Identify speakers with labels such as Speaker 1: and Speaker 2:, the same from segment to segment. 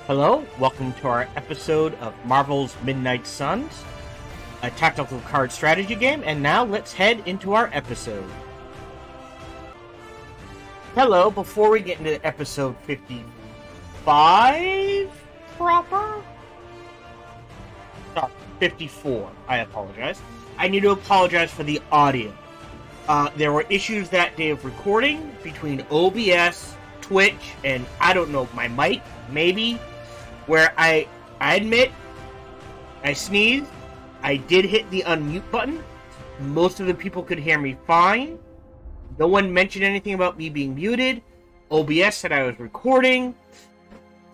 Speaker 1: Hello, welcome to our episode of Marvel's Midnight Suns, a tactical card strategy game, and now let's head into our episode. Hello, before we get into episode 55 proper? Sorry, 54, I apologize. I need to apologize for the audio. There were issues that day of recording between OBS, Twitch, and I don't know, my mic, maybe, where I admit, I sneezed, I did hit the unmute button, most of the people could hear me fine, no one mentioned anything about me being muted, OBS said I was recording,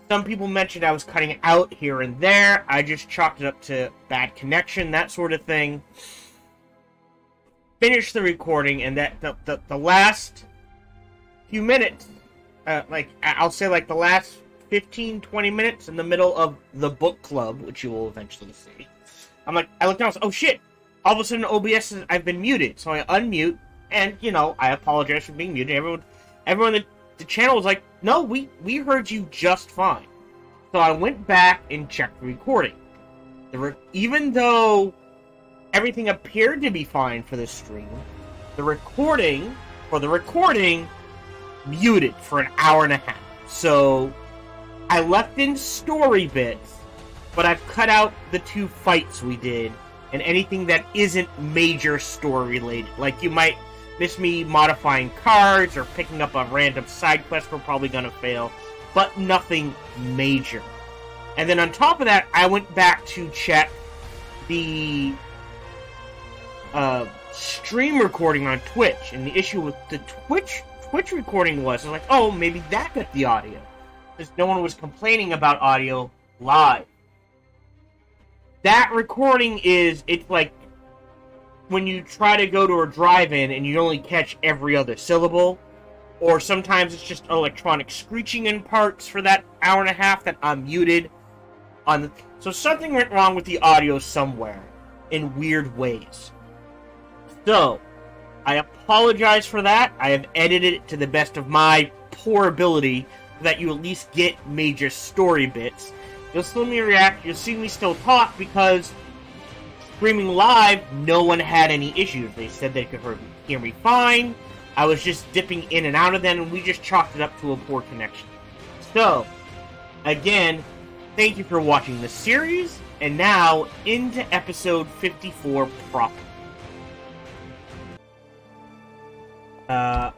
Speaker 1: some people mentioned I was cutting out here and there, I just chalked it up to bad connection, that sort of thing. Finished the recording, and that the last few minutes, I'll say like the last 15-20 minutes in the middle of the book club, which you will eventually see. I looked down and said, oh shit, all of a sudden OBS says I've been muted, so I unmute, and, you know, I apologize for being muted. Everyone at the channel was like, no, we heard you just fine. So I went back and checked the recording. Even though everything appeared to be fine for this stream, the recording muted for an hour and a half. So I left in story bits, but I've cut out the 2 fights we did, and anything that isn't major story related. Like, you might miss me modifying cards, or picking up a random side quest we're probably gonna fail, but nothing major. And then on top of that, I went back to check the stream recording on Twitch, and the issue with the Twitch recording was, I was like, oh, maybe that got the audio. Because no one was complaining about audio live. That recording it's like when you try to go to a drive-in and you only catch every other syllable, or sometimes it's just electronic screeching in parts for that hour and a half that I'm muted on. So something went wrong with the audio somewhere in weird ways. So I apologize for that. I have edited it to the best of my poor ability, so that you at least get major story bits. You'll see me react, you'll see me still talk, because streaming live, no one had any issues. They said they could hear me fine. I was just dipping in and out of them, and we just chalked it up to a poor connection. So, again, thank you for watching the series, and now into episode 54 proper.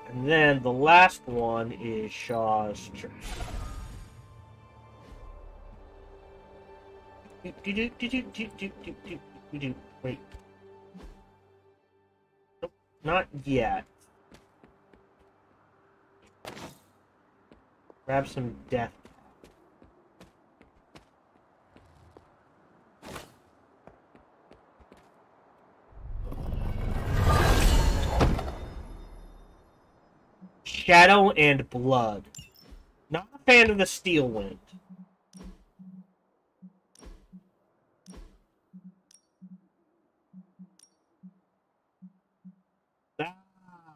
Speaker 1: And then the last one is Shaw's Church. Wait. Nope, not yet. Grab some death. Shadow and Blood. Not a fan of the Steel Wind.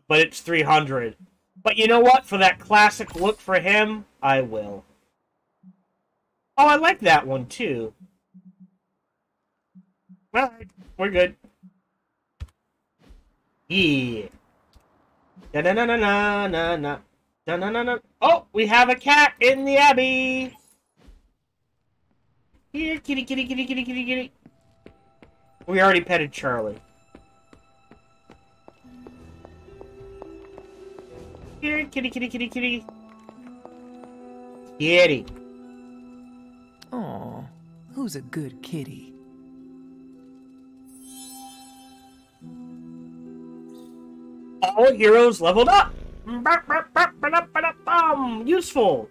Speaker 1: But it's 300. But you know what? For that classic look for him, I will. Oh, I like that one too. Alright, we're good. Yeah. Da-na-na-na-na-na-na. Da-na-na-na. Oh, we have a cat in the abbey! Here, kitty, kitty, kitty, kitty, kitty, kitty. We already petted Charlie. Here, kitty, kitty, kitty, kitty. Kitty.
Speaker 2: Aw, who's a good kitty?
Speaker 1: All heroes leveled up! Useful!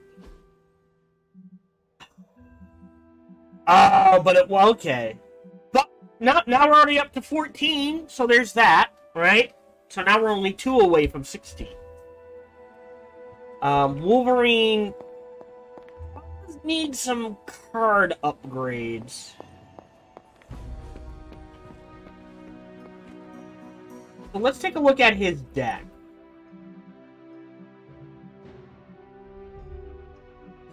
Speaker 1: Oh, but well, okay. But now we're already up to 14, so there's that, right? So now we're only 2 away from 16. Wolverine needs some card upgrades. So let's take a look at his deck.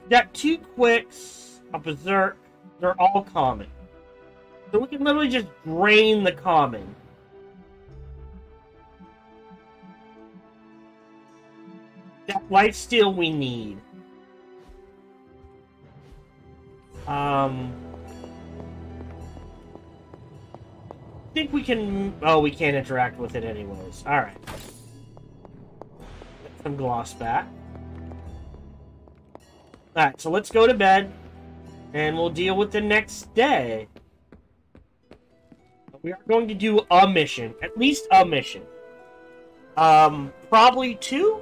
Speaker 1: Got 2 quicks, a berserk, they're all common. So we can literally just drain the common. That lifesteal we need. I think we can... Oh, we can't interact with it anyways. Alright. Get some gloss back. Alright, so let's go to bed. And we'll deal with the next day. We are going to do a mission. At least a mission. Probably 2?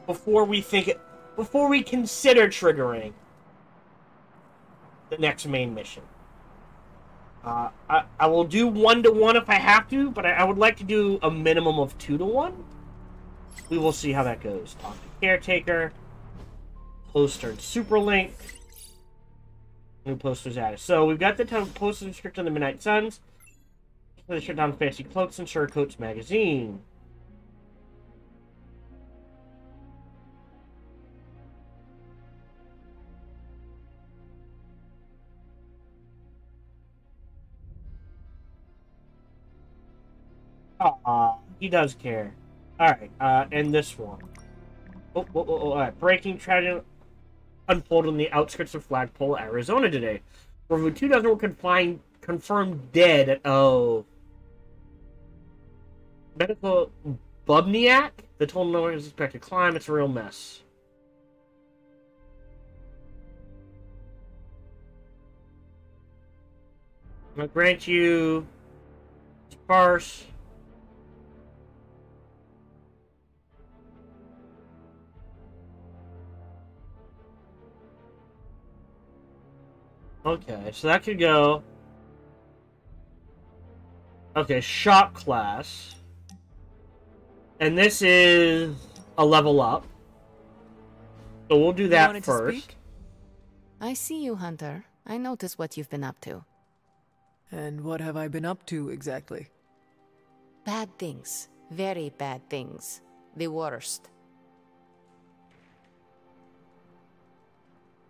Speaker 1: Before we consider triggering the next main mission. I will do 1-to-1 if I have to, but I would like to do a minimum of 2-to-1. We will see how that goes. Talk to Caretaker. Poster and Superlink. New posters added. So we've got the poster description of the Midnight Suns. The shirt down Fancy Cloaks and Sugarcoats magazine. He does care. Alright, and this one. Alright. Breaking tragedy unfolded on the outskirts of Flagpole, Arizona today. Over 2 dozen were confirmed dead. Medical Bubniak? The total number is expected to climb. It's a real mess. I'll grant you sparse. Okay, so that could go. Okay, shop class. And this is a level up. So we'll do that first.
Speaker 3: I see you, Hunter. I notice what you've been up to.
Speaker 2: And what have I been up to exactly?
Speaker 3: Bad things. Very bad things. The worst.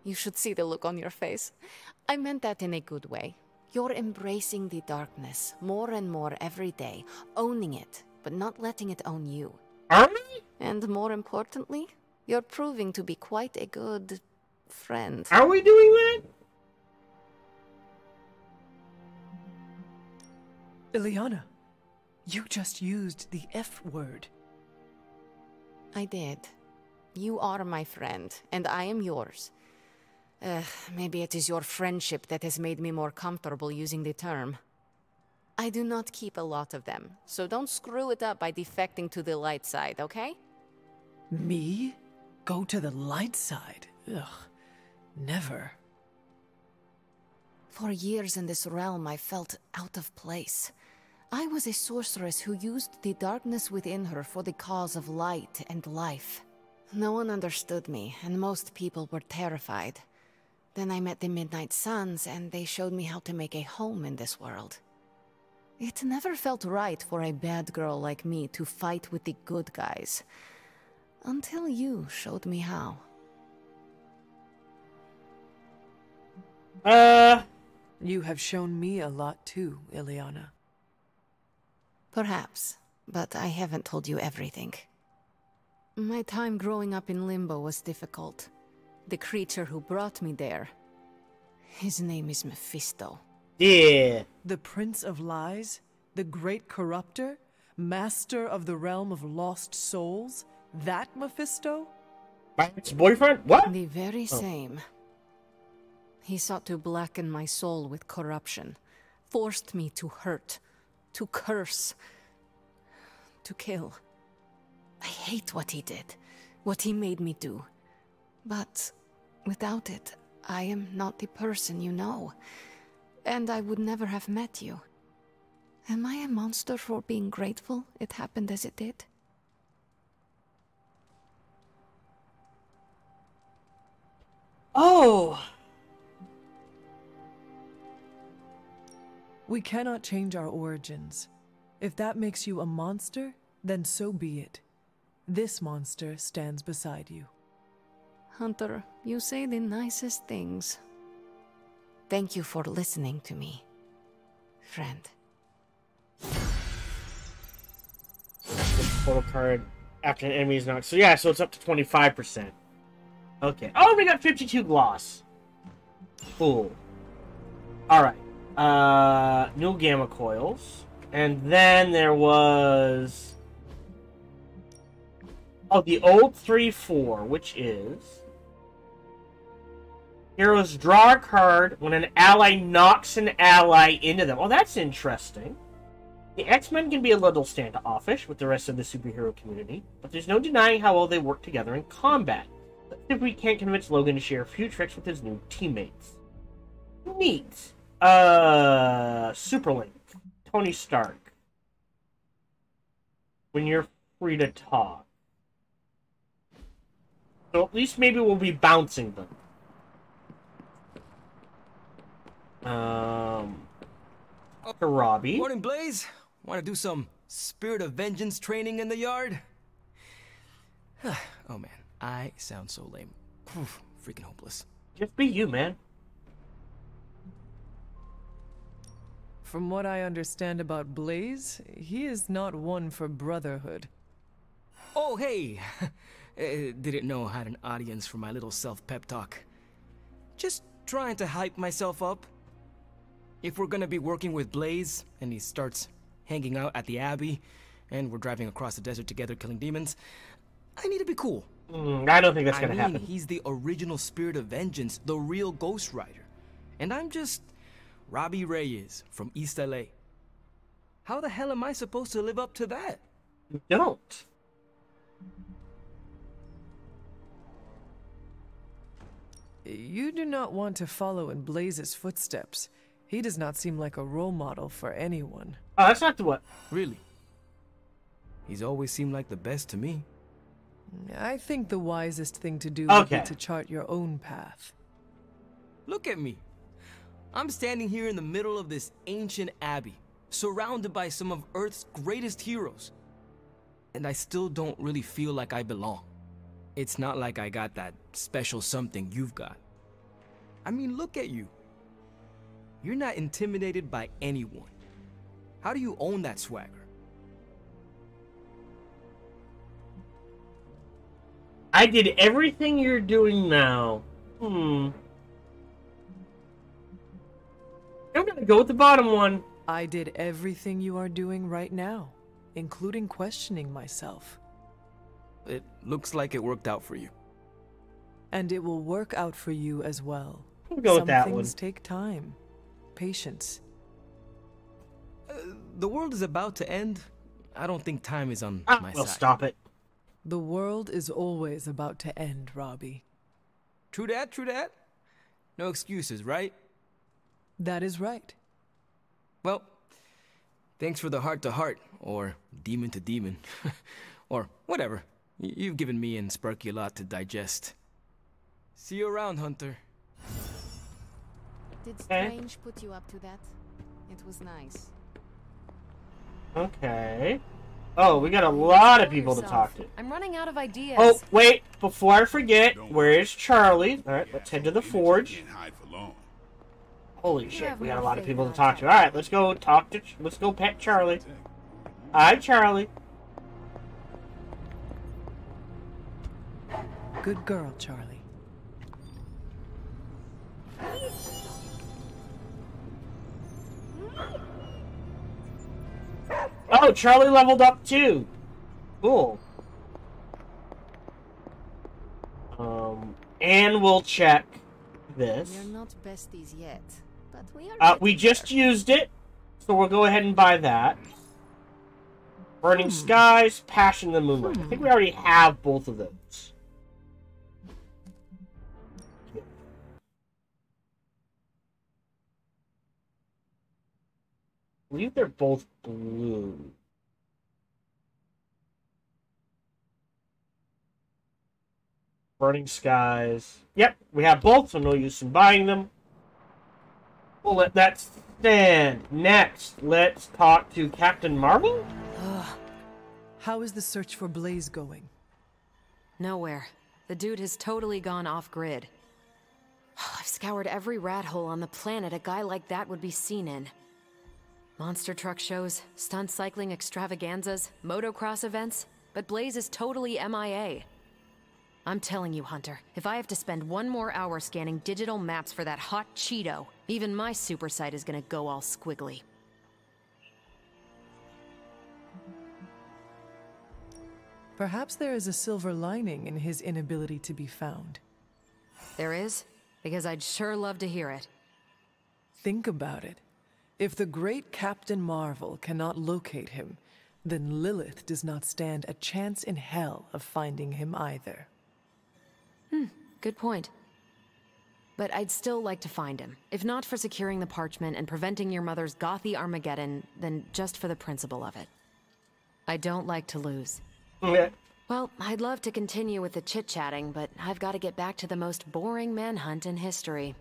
Speaker 3: You should see the look on your face. I meant that in a good way. You're embracing the darkness more and more every day, owning it, but not letting it own you.
Speaker 1: Are we?
Speaker 3: And more importantly, you're proving to be quite a good friend.
Speaker 1: Are we doing that?
Speaker 2: Ileana, you just used the F word.
Speaker 3: I did. You are my friend, and I am yours. Maybe it is your friendship that has made me more comfortable using the term. I do not keep a lot of them, so don't screw it up by defecting to the light side, okay?
Speaker 2: Me? Go to the light side? Ugh, never.
Speaker 3: For years in this realm, I felt out of place. I was a sorceress who used the darkness within her for the cause of light and life. No one understood me, and most people were terrified. Then I met the Midnight Suns, and they showed me how to make a home in this world. It never felt right for a bad girl like me to fight with the good guys. Until you showed me how.
Speaker 2: You have shown me a lot too, Ileana.
Speaker 3: Perhaps, but I haven't told you everything. My time growing up in Limbo was difficult. The creature who brought me there. His name is Mephisto.
Speaker 1: Yeah.
Speaker 2: The Prince of Lies? The Great Corruptor? Master of the Realm of Lost Souls? That Mephisto?
Speaker 1: My ex-boyfriend? What?
Speaker 3: The very same. He sought to blacken my soul with corruption. Forced me to hurt. To curse. To kill. I hate what he did. What he made me do. But without it, I am not the person you know. And I would never have met you. Am I a monster for being grateful it happened as it did?
Speaker 1: Oh.
Speaker 2: We cannot change our origins. If that makes you a monster, then so be it. This monster stands beside you.
Speaker 3: Hunter, you say the nicest things. Thank you for listening to me, friend.
Speaker 1: Total card after an enemy is knocked. So yeah, so it's up to 25%. Okay. Oh, we got 52 gloss. Cool. Alright. New gamma coils. And then there was... Oh, the old 3-4, which is... Heroes draw a card when an ally knocks an ally into them. Oh, that's interesting. The X-Men can be a little standoffish with the rest of the superhero community, but there's no denying how well they work together in combat. Let's see if we can't convince Logan to share a few tricks with his new teammates. Neat. Superlink. Tony Stark. When you're free to talk. So at least maybe we'll be bouncing them. To Robbie.
Speaker 4: Morning, Blaze. Want to do some Spirit of Vengeance training in the yard? Oh man, I sound so lame. Freaking hopeless.
Speaker 1: Just be you, man.
Speaker 2: From what I understand about Blaze, he is not one for brotherhood.
Speaker 4: Oh, hey! Didn't know I had an audience for my little self-pep talk. Just trying to hype myself up. If we're gonna be working with Blaze, and he starts hanging out at the Abbey, and we're driving across the desert together killing demons, I need to be cool.
Speaker 1: I don't think that's gonna happen.
Speaker 4: He's the original Spirit of Vengeance, the real Ghost Rider. And I'm just Robbie Reyes from East LA. How the hell am I supposed to live up to that?
Speaker 1: You don't.
Speaker 2: You do not want to follow in Blaze's footsteps. He does not seem like a role model for anyone.
Speaker 1: Oh, that's not the what?
Speaker 4: Really? He's always seemed like the best to me.
Speaker 2: I think the wisest thing to do would be to chart your own path.
Speaker 4: Look at me. I'm standing here in the middle of this ancient abbey, surrounded by some of Earth's greatest heroes. And I still don't really feel like I belong. It's not like I got that special something you've got. I mean, look at you. You're not intimidated by anyone. How do you own that swagger?
Speaker 1: I did everything you're doing now. I'm gonna go with the bottom one.
Speaker 2: I did everything you are doing right now, including questioning myself.
Speaker 4: It looks like it worked out for you.
Speaker 2: And it will work out for you as well.
Speaker 1: We'll go with that one.
Speaker 2: Some things take time. Patience.
Speaker 4: The world is about to end. I don't think time is on my side.
Speaker 1: Well, stop it.
Speaker 2: The world is always about to end, Robbie.
Speaker 4: True that, true that. No excuses, right?
Speaker 2: That is right.
Speaker 4: Well, thanks for the heart-to-heart, or demon-to-demon, or whatever. You've given me and Sparky a lot to digest. See you around, Hunter.
Speaker 3: Did Strange put you up to that? It was nice.
Speaker 1: Okay. Oh, we got a lot of people to talk to.
Speaker 3: I'm running out of ideas.
Speaker 1: Oh, wait. Before I forget, where is Charlie? Alright, let's head to the forge. Holy shit, we got a lot of people to talk to. Alright, let's go talk to... Let's go pet Charlie. Hi, Charlie.
Speaker 2: Good girl, Charlie.
Speaker 1: Oh, Charlie leveled up too. Cool. And we'll check this.
Speaker 3: We're not besties yet, but we are.
Speaker 1: We just used it, so we'll go ahead and buy that. Burning Skies, Passion the Moonlight. I think we already have both of those. I believe they're both blue. Burning Skies. Yep, we have both, so no use in buying them. We'll let that stand. Next, let's talk to Captain Marvel.
Speaker 2: How is the search for Blaze going?
Speaker 3: Nowhere.
Speaker 5: The dude has totally gone off-grid. I've scoured every rat hole on the planet a guy like that would be seen in. Monster truck shows, stunt cycling extravaganzas, motocross events, but Blaze is totally MIA. I'm telling you, Hunter, if I have to spend one more hour scanning digital maps for that hot Cheeto, even my super sight is gonna go all squiggly.
Speaker 2: Perhaps there is a silver lining in his inability to be found.
Speaker 5: There is? Because I'd sure love to hear it.
Speaker 2: Think about it. If the great Captain Marvel cannot locate him, then Lillith does not stand a chance in hell of finding him either.
Speaker 5: Good point. But I'd still like to find him. If not for securing the parchment and preventing your mother's gothy Armageddon, then just for the principle of it. I don't like to lose.
Speaker 1: Yeah.
Speaker 5: Well, I'd love to continue with the chit-chatting, but I've got to get back to the most boring manhunt in history.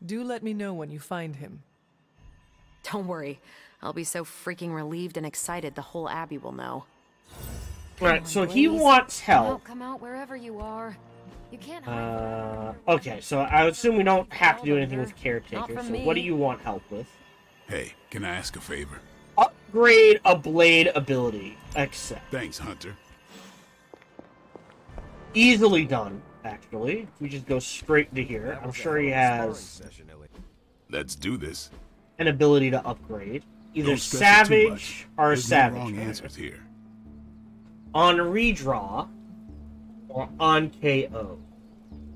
Speaker 2: Do let me know when you find him.
Speaker 5: Don't worry. I'll be so freaking relieved and excited the whole Abbey will know.
Speaker 1: Alright, so he wants help.
Speaker 5: Come out wherever you are. You can't hide
Speaker 1: okay, so I assume we don't have to do anything with Caretaker, so what do you want help with?
Speaker 6: Hey, can I ask a favor?
Speaker 1: Upgrade a blade ability. Accept.
Speaker 6: Thanks, Hunter.
Speaker 1: Easily done, actually. We just go straight to here. I'm sure he has
Speaker 6: Let's do this.
Speaker 1: an ability to upgrade. Either
Speaker 6: Don't stress it too much.
Speaker 1: Savage or
Speaker 6: There's
Speaker 1: Savage.
Speaker 6: no wrong answers here.
Speaker 1: On redraw or on KO.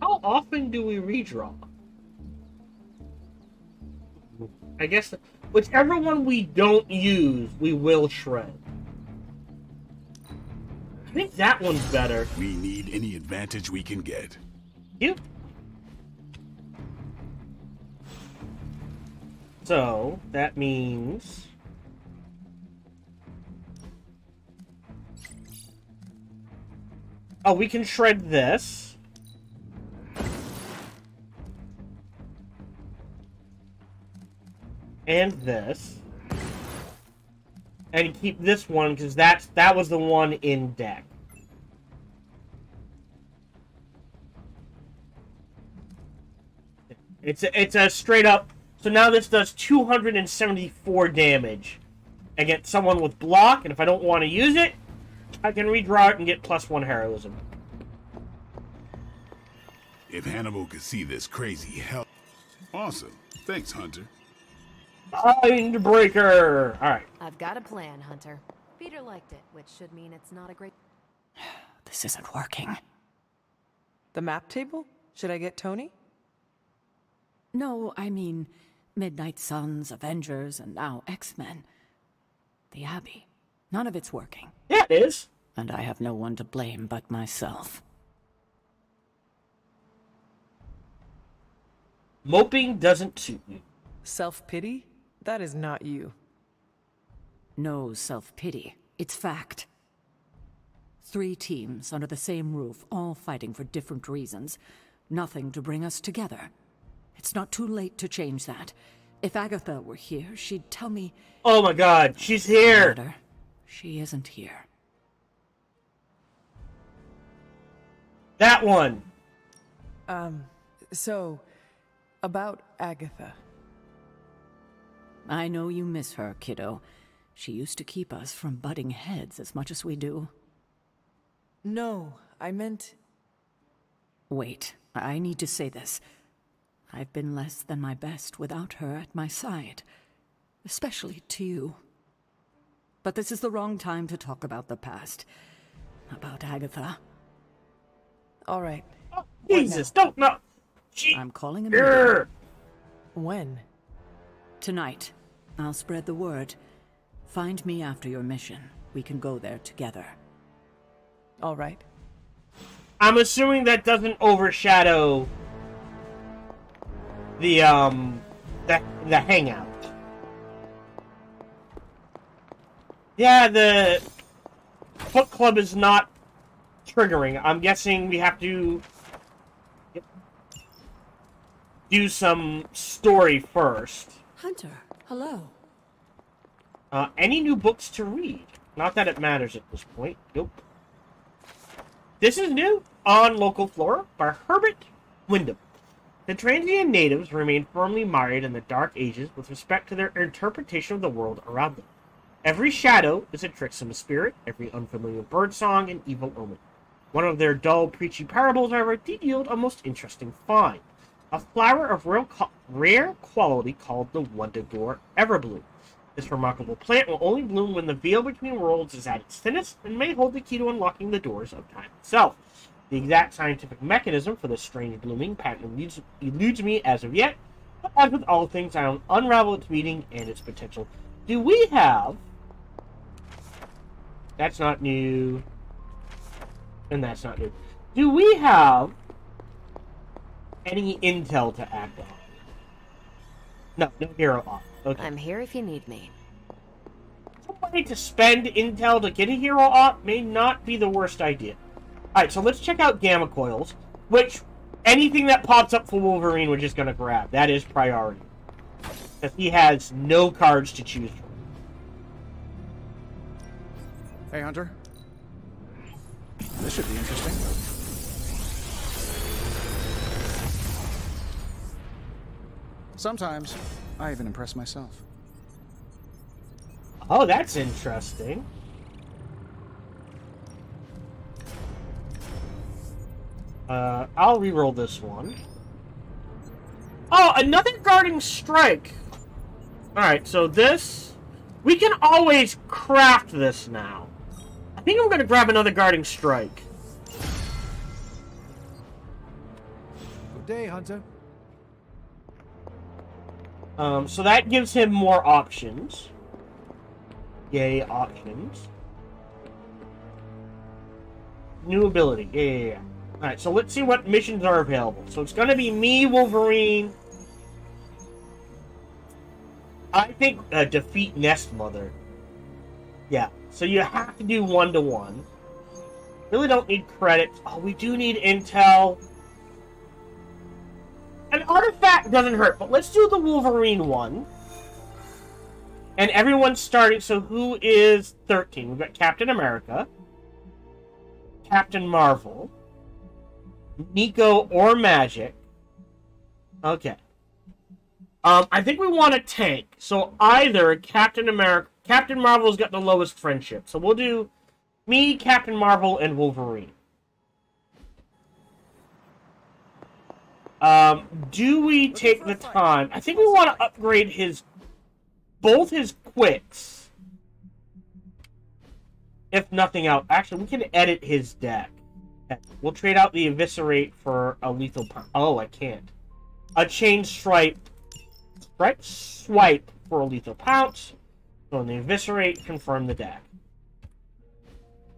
Speaker 1: How often do we redraw? I guess whichever one we don't use, we will shred. I think that one's better.
Speaker 6: We need any advantage we can get.
Speaker 1: You. So that means we can shred this. And this. And keep this one, because that was the one in deck. It's a straight up. So now this does 274 damage against someone with block, and if I don't want to use it, I can redraw it and get +1 heroism.
Speaker 6: If Hannibal could see this crazy hell. Awesome. Thanks, Hunter.
Speaker 1: Mindbreaker! Alright.
Speaker 5: I've got a plan, Hunter. Peter liked it, which should mean it's not a great...
Speaker 7: This isn't working.
Speaker 2: The map table? Should I get Tony?
Speaker 7: No, I mean Midnight Suns, Avengers, and now X-Men. The Abbey. None of it's working.
Speaker 1: Yeah, it is.
Speaker 7: And I have no one to blame but myself.
Speaker 1: Moping doesn't suit you.
Speaker 2: Self-pity? That is not you.
Speaker 7: No self-pity. It's fact. 3 teams under the same roof, all fighting for different reasons. Nothing to bring us together. It's not too late to change that. If Agatha were here, she'd tell me...
Speaker 1: Oh my god, she's here!
Speaker 7: Matter. She isn't here.
Speaker 1: That one!
Speaker 2: So, about Agatha.
Speaker 7: I know you miss her, kiddo. She used to keep us from butting heads as much as we do.
Speaker 2: No, I meant...
Speaker 7: Wait, I need to say this. I've been less than my best without her at my side. Especially to you. But this is the wrong time to talk about the past. About Agatha.
Speaker 2: All right.
Speaker 1: Oh, Jesus, don't know!
Speaker 7: I'm calling a meeting.
Speaker 1: Grr.
Speaker 2: When?
Speaker 7: Tonight. I'll spread the word. Find me after your mission. We can go there together.
Speaker 2: All right.
Speaker 1: I'm assuming that doesn't overshadow the hangout. Yeah, the book club is not triggering. I'm guessing we have to do some story first.
Speaker 7: Hunter, hello.
Speaker 1: Any new books to read? Not that it matters at this point. Nope. This is new on local flora by Herbert Wyndham. The transient natives remain firmly mired in the Dark Ages with respect to their interpretation of the world around them. Every shadow is a tricksome spirit, every unfamiliar birdsong an evil omen. One of their dull, preachy parables, however, did yield a most interesting find. A flower of rare quality called the Wundagore Everbloom. This remarkable plant will only bloom when the veil between worlds is at its thinnest and may hold the key to unlocking the doors of time itself. The exact scientific mechanism for this strange blooming pattern eludes me as of yet, but as with all things, I will unravel its meaning and its potential. Do we have... That's not new. And that's not new. Do we have any intel to act on? No hero off. Okay.
Speaker 5: I'm here if you need me.
Speaker 1: Somebody to spend intel to get a hero op may not be the worst idea. Alright, so let's check out Gamma Coils, which anything that pops up for Wolverine we're just going to grab. That is priority. Because he has no cards to choose from.
Speaker 8: Hey, Hunter. This should be interesting. Sometimes, I even impress myself.
Speaker 1: Oh, that's interesting. I'll reroll this one. Oh, another Guarding Strike! Alright, so this... We can always craft this now. I think I'm going to grab another Guarding Strike.
Speaker 8: Good day, Hunter.
Speaker 1: So that gives him more options. Yay, options. New ability. Yeah. Alright, so let's see what missions are available. So it's going to be me, Wolverine. I think defeat Nest Mother. Yeah, so you have to do 1-to-1. Really don't need credits. Oh, we do need intel. An artifact doesn't hurt, but let's do the Wolverine one. And everyone's starting, so who is 13? We've got Captain America, Captain Marvel, Nico or Magic. Okay. I think we want a tank. So either Captain Marvel's got the lowest friendship. So we'll do me, Captain Marvel, and Wolverine. Do we take the time? I think we want to upgrade both his quicks. If nothing else. Actually, we can edit his deck. We'll trade out the Eviscerate for a Lethal Pounce. Oh, I can't. A Chain Swipe for a Lethal Pounce. So in the Eviscerate, confirm the deck.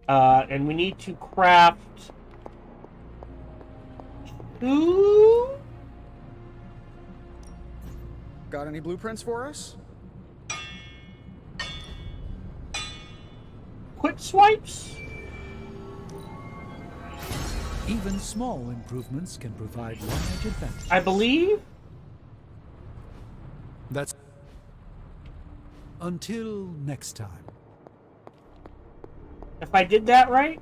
Speaker 1: And we need to craft 2.
Speaker 8: Got any blueprints for us?
Speaker 1: Quick swipes?
Speaker 9: Even small improvements can provide large advantage.
Speaker 1: I believe.
Speaker 9: That's until next time.
Speaker 1: If I did that right,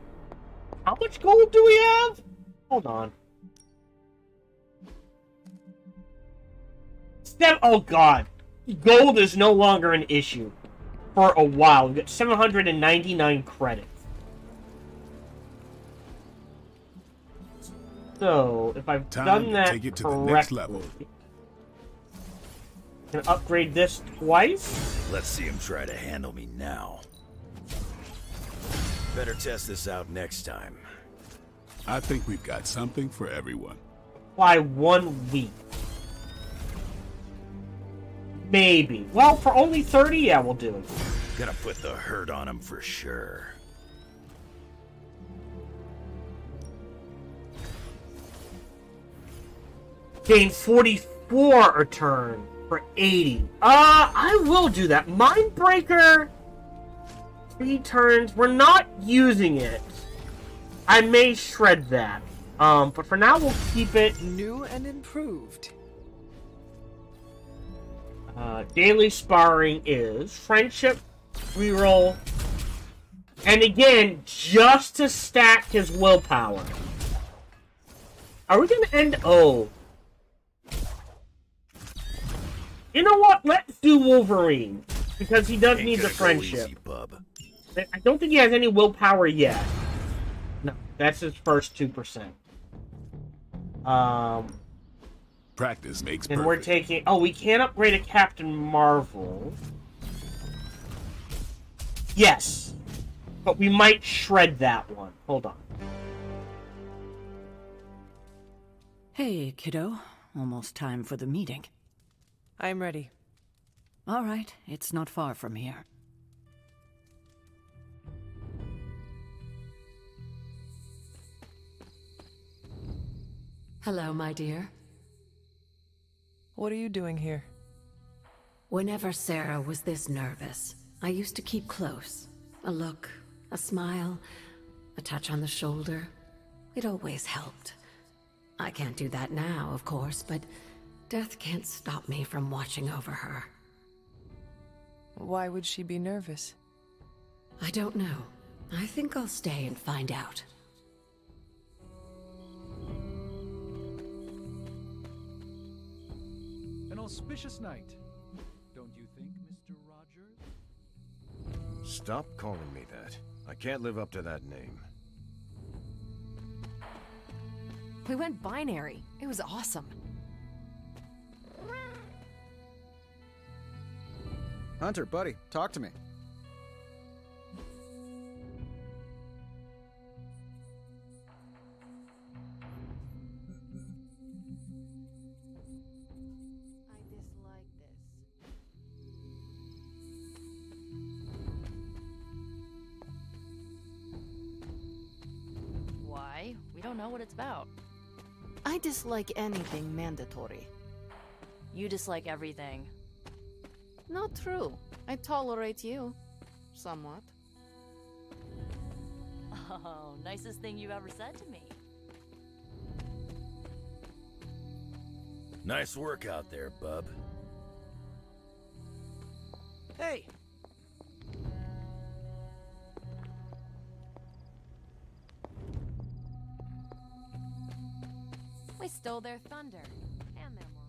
Speaker 1: how much gold do we have? Hold on. Oh god, gold is no longer an issue for a while. We got 799 credits. So if I've done that
Speaker 6: take it to
Speaker 1: correctly,
Speaker 6: the next level.
Speaker 1: Can upgrade this twice.
Speaker 10: Let's see him try to handle me now. Better test this out next time.
Speaker 6: I think we've got something for everyone.
Speaker 1: Apply 1 week. Maybe. Well, for only 30, yeah, we'll do it.
Speaker 10: Gonna put the hurt on him for sure.
Speaker 1: Gain 44 a turn for 80. I will do that. Mindbreaker, 3 turns. We're not using it. I may shred that. But for now, we'll keep it.
Speaker 2: New and improved.
Speaker 1: Daily sparring is friendship, reroll, And again, just to stack his willpower. Are we gonna end? Oh. You know what? Let's do Wolverine. Because he does need the friendship.
Speaker 10: Easy, bub.
Speaker 1: I don't think he has any willpower yet. No, that's his first 2%.
Speaker 6: Practice makes
Speaker 1: And
Speaker 6: perfect.
Speaker 1: we're taking... Oh, we can't upgrade a Captain Marvel. Yes. But we might shred that one. Hold on.
Speaker 7: Hey, kiddo. Almost time for the meeting.
Speaker 2: I'm ready.
Speaker 7: All right, it's not far from here.
Speaker 5: Hello, my dear.
Speaker 2: What are you doing here?
Speaker 5: Whenever Sarah was this nervous, I used to keep close. A look, a smile, a touch on the shoulder. It always helped. I can't do that now, of course, but death can't stop me from watching over her.
Speaker 2: Why would she be nervous?
Speaker 5: I don't know. I think I'll stay and find out.
Speaker 9: An auspicious night, don't you think, Mr. Rogers?
Speaker 11: Stop calling me that. I can't live up to that name.
Speaker 5: We went binary. It was awesome.
Speaker 8: Hunter, buddy, talk to me.
Speaker 12: Why? We don't know what it's about.
Speaker 5: I dislike anything mandatory.
Speaker 12: You dislike everything.
Speaker 5: Not true. I tolerate you. Somewhat.
Speaker 12: Oh, nicest thing you've ever said to me.
Speaker 10: Nice work out there, bub.
Speaker 4: Hey!
Speaker 5: We stole their thunder. And their wine.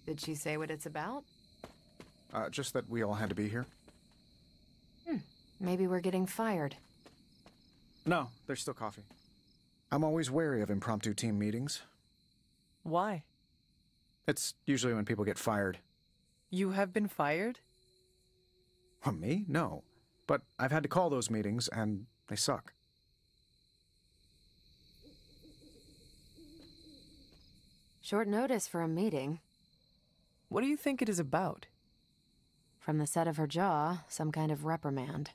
Speaker 3: Did she say what it's about?
Speaker 8: Just that we all had to be here.
Speaker 3: Maybe we're getting fired.
Speaker 8: No, there's still coffee. I'm always wary of impromptu team meetings.
Speaker 2: Why?
Speaker 8: It's usually when people get fired.
Speaker 2: You have been fired?
Speaker 8: Me? No. But I've had to call those meetings, and they suck.
Speaker 3: Short notice for a meeting.
Speaker 2: What do you think it is about?
Speaker 3: From the set of her jaw, some kind of reprimand.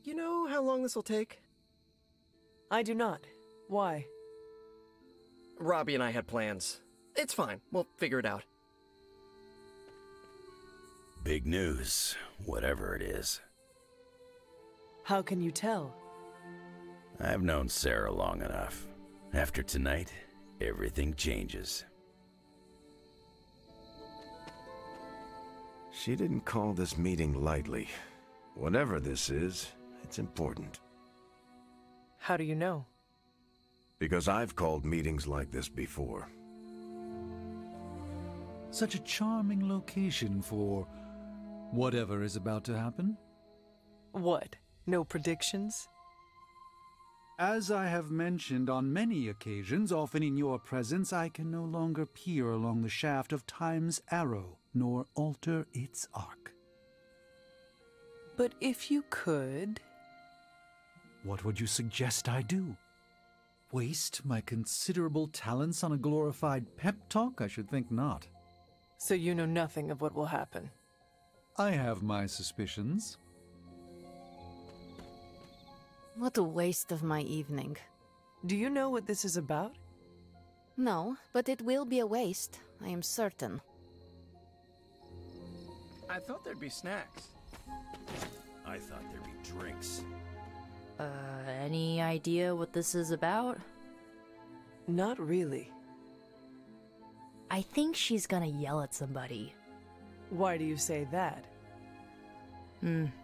Speaker 13: You know how long this will take?
Speaker 2: I do not. Why?
Speaker 13: Robbie and I had plans. It's fine. We'll figure it out.
Speaker 10: Big news, whatever it is.
Speaker 2: How can you tell?
Speaker 10: I've known Sarah long enough. After tonight, everything changes.
Speaker 11: She didn't call this meeting lightly. Whatever this is, it's important.
Speaker 2: How do you know?
Speaker 11: Because I've called meetings like this before.
Speaker 9: Such a charming location for whatever is about to happen.
Speaker 2: What? No predictions?
Speaker 9: As I have mentioned on many occasions, often in your presence, I can no longer peer along the shaft of time's arrow, nor alter its arc.
Speaker 2: But if you could...
Speaker 9: What would you suggest I do? Waste my considerable talents on a glorified pep talk? I should think not.
Speaker 2: So you know nothing of what will happen?
Speaker 9: I have my suspicions.
Speaker 5: What a waste of my evening.
Speaker 2: Do you know what this is about?
Speaker 5: No, but it will be a waste, I am certain.
Speaker 4: I thought there'd be snacks.
Speaker 10: I thought there'd be drinks.
Speaker 12: Any idea what this is about?
Speaker 2: Not really.
Speaker 12: I think she's gonna yell at somebody.
Speaker 2: Why do you say that?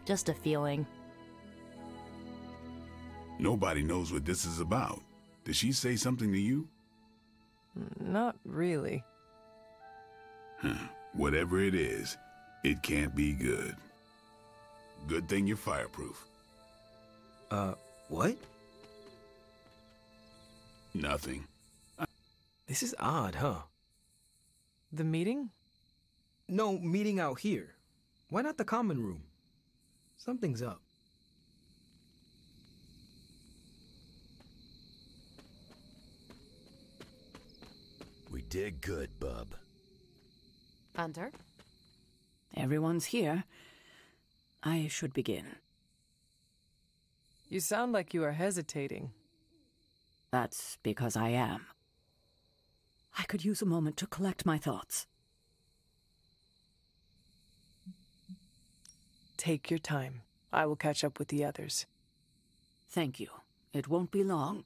Speaker 12: Just a feeling.
Speaker 6: Nobody knows what this is about. Did she say something to you?
Speaker 2: Not really.
Speaker 6: Whatever it is, it can't be good. Good thing you're fireproof.
Speaker 4: What?
Speaker 6: Nothing.
Speaker 4: This is odd, huh?
Speaker 2: The meeting?
Speaker 4: No, meeting out here. Why not the common room? Something's up.
Speaker 10: We did good, bub.
Speaker 5: Hunter?
Speaker 7: Everyone's here. I should begin.
Speaker 2: You sound like you are hesitating.
Speaker 7: That's because I am. I could use a moment to collect my thoughts.
Speaker 2: Take your time. I will catch up with the others.
Speaker 7: Thank you. It won't be long.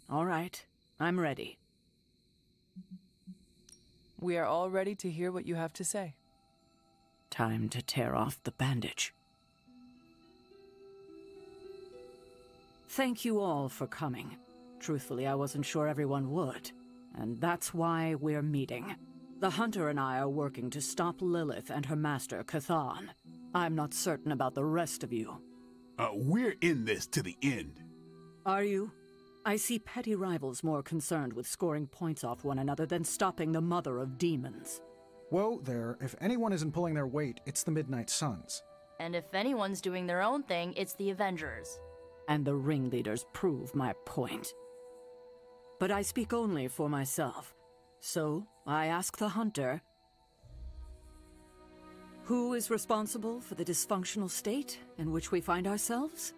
Speaker 7: All right, I'm ready.
Speaker 2: We are all ready to hear what you have to say.
Speaker 7: Time to tear off the bandage. Thank you all for coming. Truthfully, I wasn't sure everyone would. And that's why we're meeting. The Hunter and I are working to stop Lillith and her master, Cathan. I'm not certain about the rest of you.
Speaker 6: We're in this to the end.
Speaker 7: Are you? I see petty rivals more concerned with scoring points off one another than stopping the mother of demons.
Speaker 8: Whoa there, if anyone isn't pulling their weight, it's the Midnight Suns.
Speaker 12: And if anyone's doing their own thing, it's the Avengers.
Speaker 7: And the ringleaders prove my point. But I speak only for myself. So, I ask the Hunter, who is responsible for the dysfunctional state in which we find ourselves?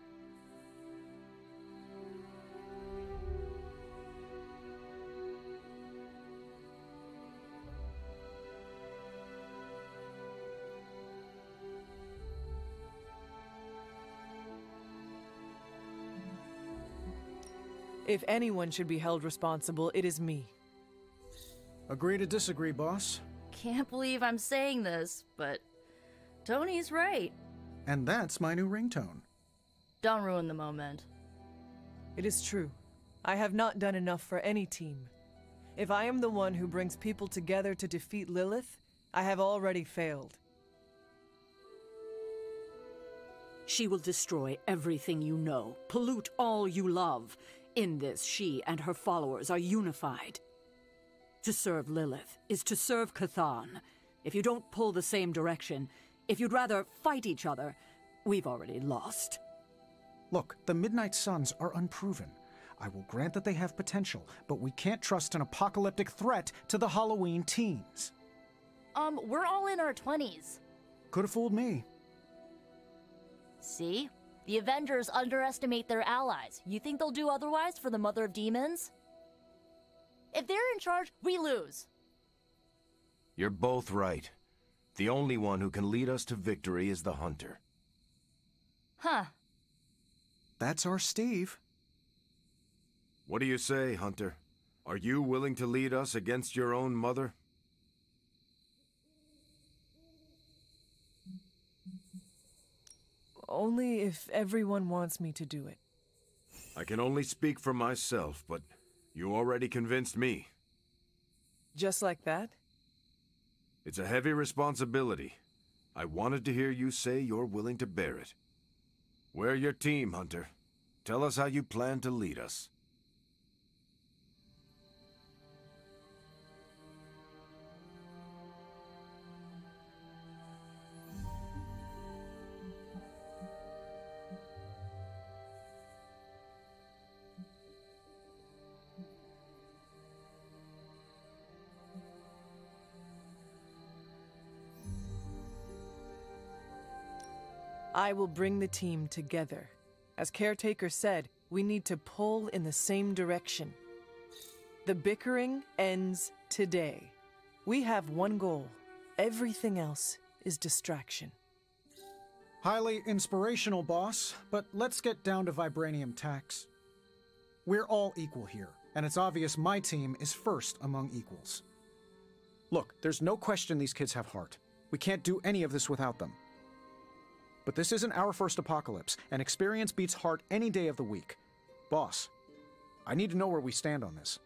Speaker 2: If anyone should be held responsible, it is me.
Speaker 8: Agree to disagree, boss.
Speaker 12: Can't believe I'm saying this, but Tony's right.
Speaker 8: And that's my new ringtone.
Speaker 12: Don't ruin the moment.
Speaker 2: It is true. I have not done enough for any team. If I am the one who brings people together to defeat Lillith, I have already failed.
Speaker 7: She will destroy everything you know, pollute all you love. In this, she and her followers are unified. To serve Lillith is to serve Cathan. If you don't pull the same direction, if you'd rather fight each other, we've already lost.
Speaker 8: Look, the Midnight Suns are unproven. I will grant that they have potential, but we can't trust an apocalyptic threat to the Halloween teens.
Speaker 12: We're all in our 20s.
Speaker 8: Could have fooled me.
Speaker 12: See? The Avengers underestimate their allies. You think they'll do otherwise for the Mother of Demons? If they're in charge, we lose.
Speaker 11: You're both right. The only one who can lead us to victory is the Hunter.
Speaker 12: Huh.
Speaker 8: That's our Steve.
Speaker 11: What do you say, Hunter? Are you willing to lead us against your own mother?
Speaker 2: Only if everyone wants me to do it.
Speaker 11: I can only speak for myself, but you already convinced me.
Speaker 2: Just like that?
Speaker 11: It's a heavy responsibility. I wanted to hear you say you're willing to bear it. We're your team, Hunter. Tell us how you plan to lead us.
Speaker 2: I will bring the team together. As Caretaker said, we need to pull in the same direction. The bickering ends today. We have one goal. Everything else is distraction.
Speaker 8: Highly inspirational, boss, but let's get down to vibranium tax. We're all equal here, and it's obvious my team is first among equals. Look, there's no question these kids have heart. We can't do any of this without them. But this isn't our first apocalypse, and experience beats heart any day of the week. Boss, I need to know where we stand on this.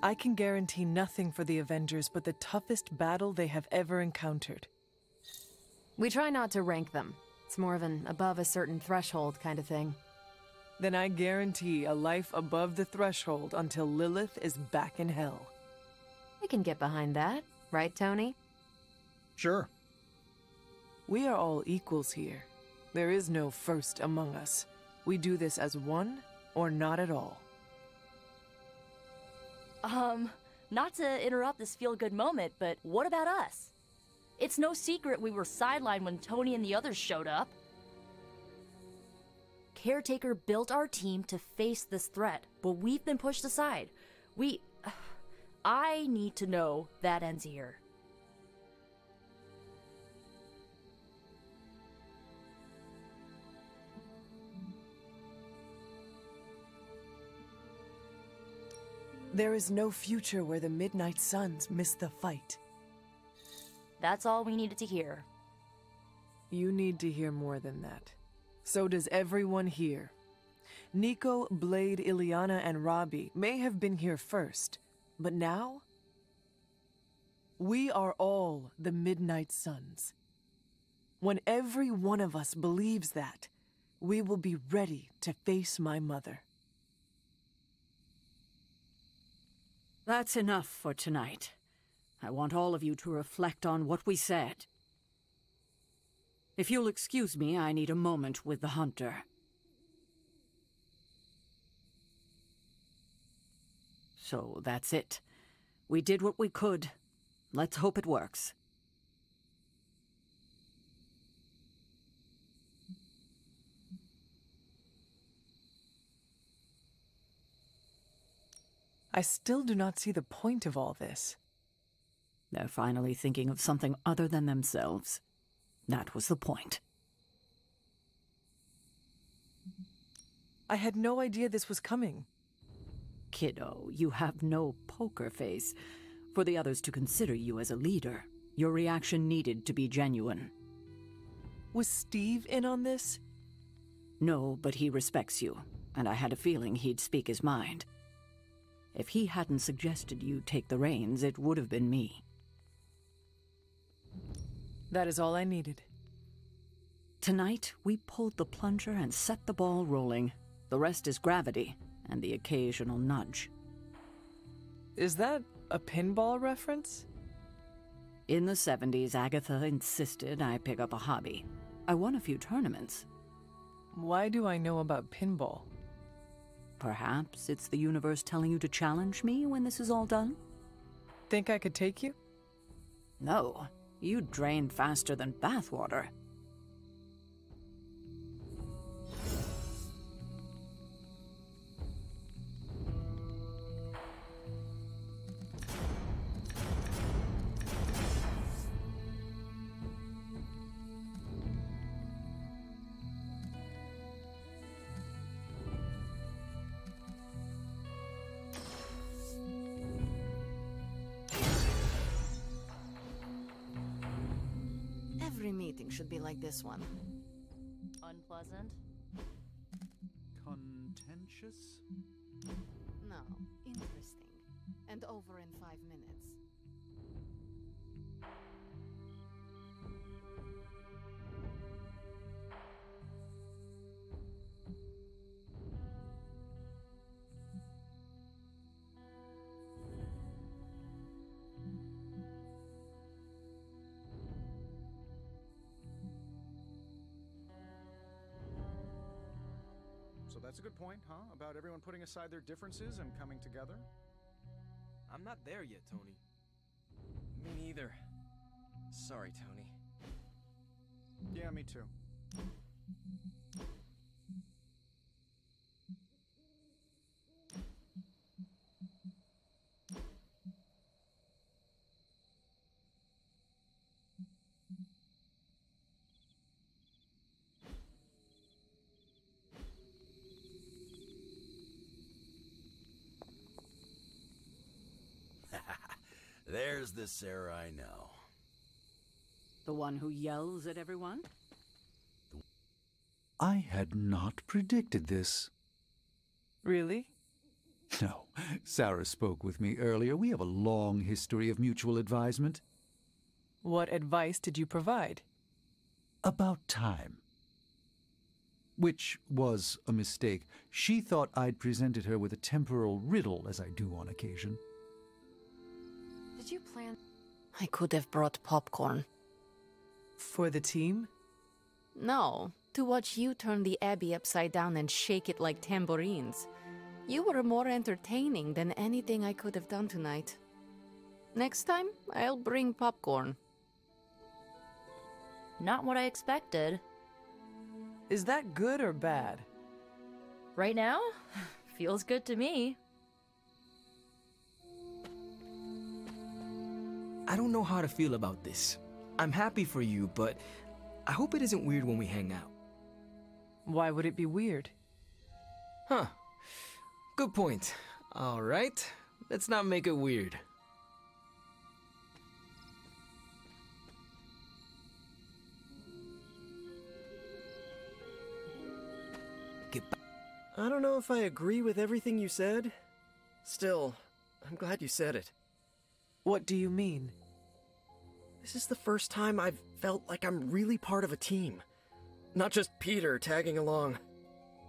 Speaker 2: I can guarantee nothing for the Avengers but the toughest battle they have ever encountered.
Speaker 5: We try not to rank them. It's more of an above a certain threshold kind of thing.
Speaker 2: Then I guarantee a life above the threshold until Lillith is back in hell.
Speaker 5: We can get behind that, right, Tony?
Speaker 8: Sure.
Speaker 2: We are all equals here. There is no first among us. We do this as one or not at all.
Speaker 12: Not to interrupt this feel-good moment, but what about us? It's no secret we were sidelined when Tony and the others showed up. Caretaker built our team to face this threat, but we've been pushed aside. I need to know that ends here.
Speaker 2: There is no future where the Midnight Suns miss the fight.
Speaker 12: That's all we needed to hear.
Speaker 2: You need to hear more than that. So does everyone here. Nico, Blade, Ileana, and Robbie may have been here first, but now? We are all the Midnight Suns. When every one of us believes that, we will be ready to face my mother.
Speaker 7: That's enough for tonight. I want all of you to reflect on what we said. If you'll excuse me, I need a moment with the Hunter. So that's it. We did what we could. Let's hope it works.
Speaker 2: I still do not see the point of all this.
Speaker 7: They're finally thinking of something other than themselves. That was the point.
Speaker 2: I had no idea this was coming.
Speaker 7: Kiddo, you have no poker face. For the others to consider you as a leader, your reaction needed to be genuine.
Speaker 2: Was Steve in on this?
Speaker 7: No, but he respects you, and I had a feeling he'd speak his mind. If he hadn't suggested you take the reins, it would have been me.
Speaker 2: That is all I needed.
Speaker 7: Tonight, we pulled the plunger and set the ball rolling. The rest is gravity and the occasional nudge.
Speaker 2: Is that a pinball reference?
Speaker 7: In the 70s, Agatha insisted I pick up a hobby. I won a few tournaments.
Speaker 2: Why do I know about pinball?
Speaker 7: Perhaps it's the universe telling you to challenge me when this is all done?
Speaker 2: Think I could take you?
Speaker 7: No, you drain faster than bathwater.
Speaker 5: Every meeting should be like this one.
Speaker 12: Unpleasant?
Speaker 9: Contentious?
Speaker 5: No, interesting. And over in 5 minutes.
Speaker 8: that's a good point, huh? About everyone putting aside their differences and coming together.
Speaker 4: I'm not there yet, Tony.
Speaker 13: Me neither. Sorry, Tony.
Speaker 8: Yeah, me too.
Speaker 10: There's the Sarah I know.
Speaker 7: The one who yells at everyone?
Speaker 9: I had not predicted this.
Speaker 2: Really?
Speaker 9: No, Sarah spoke with me earlier. We have a long history of mutual advisement.
Speaker 2: What advice did you provide?
Speaker 9: About time. Which was a mistake. She thought I'd presented her with a temporal riddle, as I do on occasion.
Speaker 5: Did you plan?
Speaker 3: I could have brought popcorn.
Speaker 2: For the team?
Speaker 3: No, to watch you turn the Abbey upside down and shake it like tambourines. You were more entertaining than anything I could have done tonight. Next time, I'll bring popcorn.
Speaker 12: Not what I expected.
Speaker 2: Is that good or bad?
Speaker 12: Right now? Feels good to me.
Speaker 4: I don't know how to feel about this. I'm happy for you, but I hope it isn't weird when we hang out.
Speaker 2: Why would it be weird?
Speaker 4: Huh. Good point. All right. Let's not make it weird. Get back.
Speaker 13: I don't know if I agree with everything you said. Still, I'm glad you said it.
Speaker 2: What do you mean?
Speaker 13: This is the first time I've felt like I'm really part of a team. Not just Peter tagging along.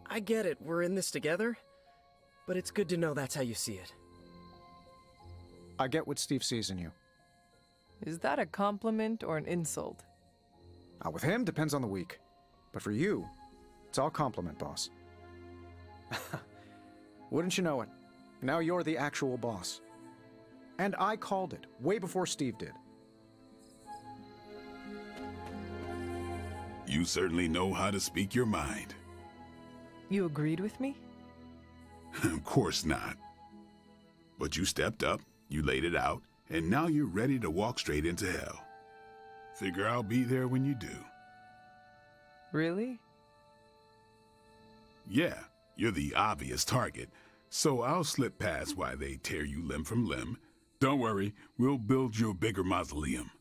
Speaker 13: I get it, we're in this together, but it's good to know that's how you see it.
Speaker 8: I get what Steve sees in you.
Speaker 2: Is that a compliment or an insult?
Speaker 8: With him, depends on the week. But for you, it's all compliment, boss. Wouldn't you know it? Now you're the actual boss. And I called it, way before Steve did.
Speaker 6: You certainly know how to speak your mind.
Speaker 2: You agreed with me?
Speaker 6: Of course not. But you stepped up, you laid it out, and now you're ready to walk straight into hell. Figure I'll be there when you do.
Speaker 2: Really?
Speaker 6: Yeah, you're the obvious target, so I'll slip past why they tear you limb from limb. Don't worry, we'll build you a bigger mausoleum.